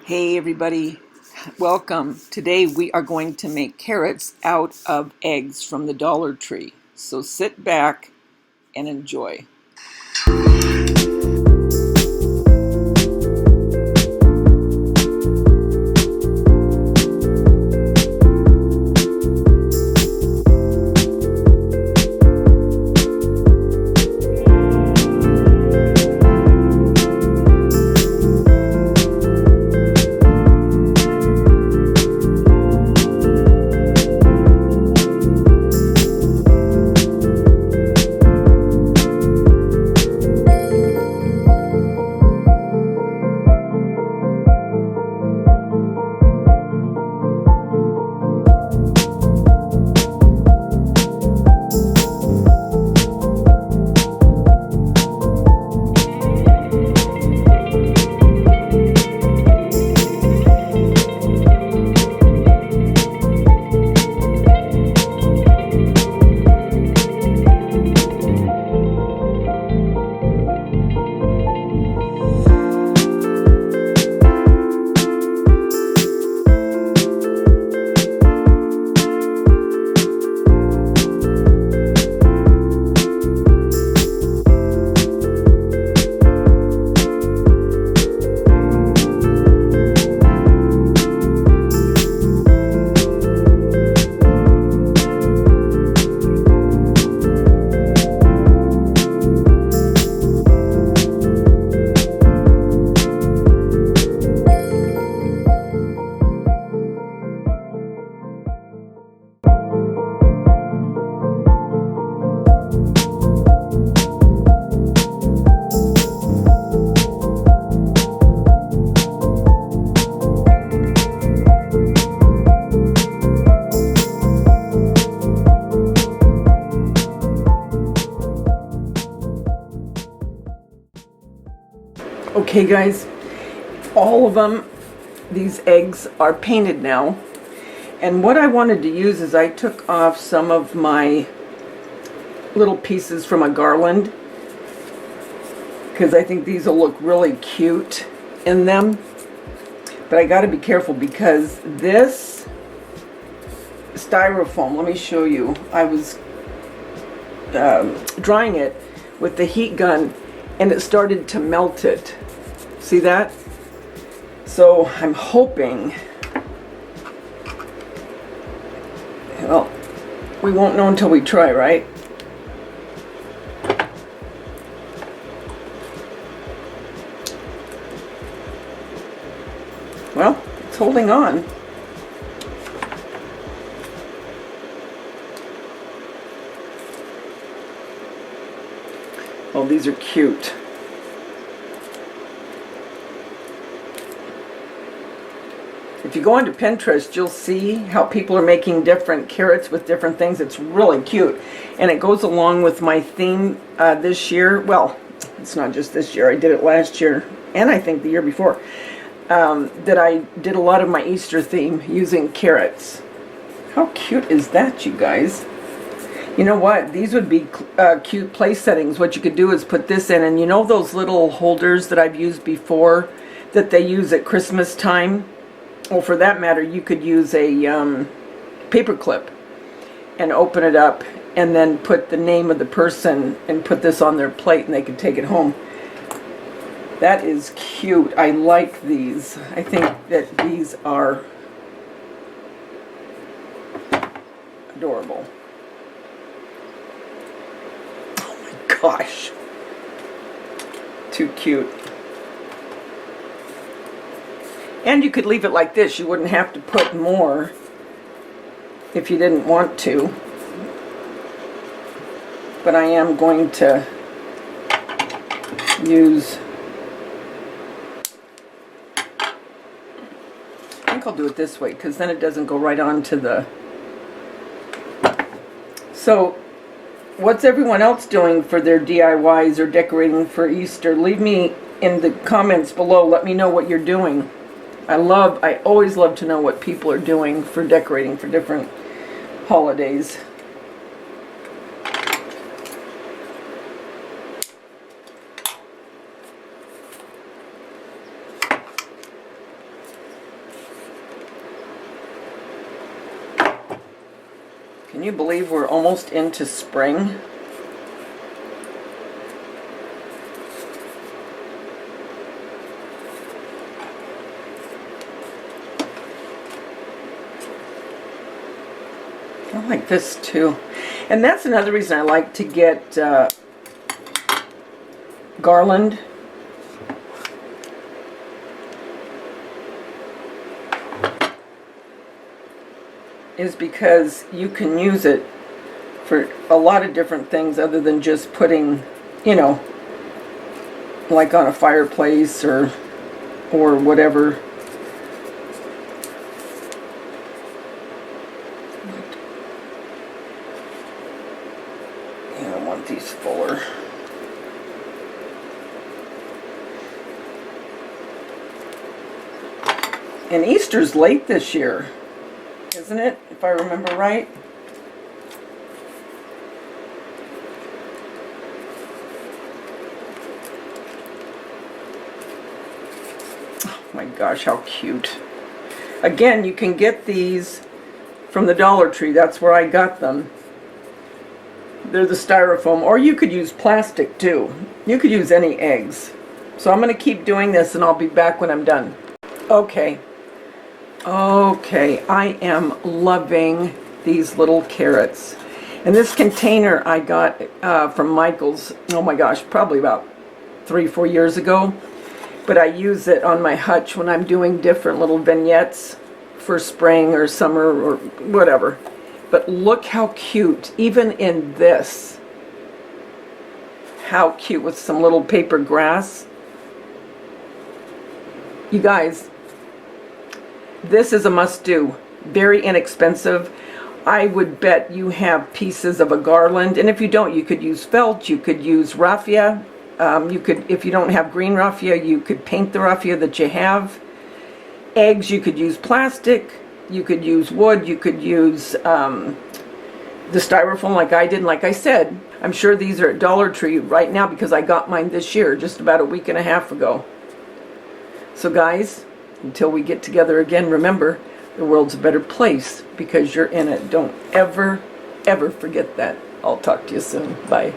Hey everybody, welcome. Today we are going to make carrots out of eggs from the Dollar Tree. So sit back and enjoy. Okay guys, all of them, these eggs are painted now. And what I wanted to use is I took off some of my little pieces from a garland because I think these will look really cute in them. But I got to be careful because this styrofoam, let me show you, I was drying it with the heat gun and it started to melt it. See that? So I'm hoping, well, we won't know until we try, right? Well, it's holding on. Oh, these are cute. If you go onto Pinterest, you'll see how people are making different carrots with different things. It's really cute. And it goes along with my theme this year. Well, it's not just this year. I did it last year and I think the year before. That I did a lot of my Easter theme using carrots. How cute is that, you guys? You know what? These would be cute place settings. What you could do is put this in, and you know those little holders that I've used before that they use at Christmas time? Well, for that matter, you could use a paper clip and open it up and then put the name of the person and put this on their plate and they could take it home. That is cute. I like these. I think that these are adorable. Oh my gosh. Too cute. And you could leave it like this. You wouldn't have to put more if you didn't want to. But I am going to use, I think I'll do it this way because then it doesn't go right onto the. So what's everyone else doing for their DIYs or decorating for Easter? Leave me in the comments below. Let me know what you're doing. I always love to know what people are doing for decorating for different holidays. Can you believe we're almost into spring? I like this too. And that's another reason I like to get Garland. Is because you can use it for a lot of different things other than just putting, you know, like on a fireplace or whatever. Yeah, I want these fuller. And Easter's late this year, isn't it? If I remember right. Oh my gosh, how cute. Again, you can get these from the Dollar Tree. That's where I got them. They're the styrofoam, or you could use plastic too. You could use any eggs. So I'm going to keep doing this and I'll be back when I'm done. Okay, I am loving these little carrots. And this container I got from Michael's, oh my gosh, probably about 3-4 years ago. But I use it on my hutch when I'm doing different little vignettes for spring or summer or whatever. But look how cute, even in this. How cute, with some little paper grass. You guys, this is a must-do. Very inexpensive. I would bet you have pieces of a garland, and if you don't, you could use felt, you could use raffia. You could, if you don't have green raffia, you could paint the raffia that you have. Eggs, you could use plastic, you could use wood, you could use the styrofoam like I did. And like I said, I'm sure these are at Dollar Tree right now because I got mine this year, just about a week and a half ago. So guys, until we get together again, remember, the world's a better place because you're in it. Don't ever, ever forget that. I'll talk to you soon. Bye.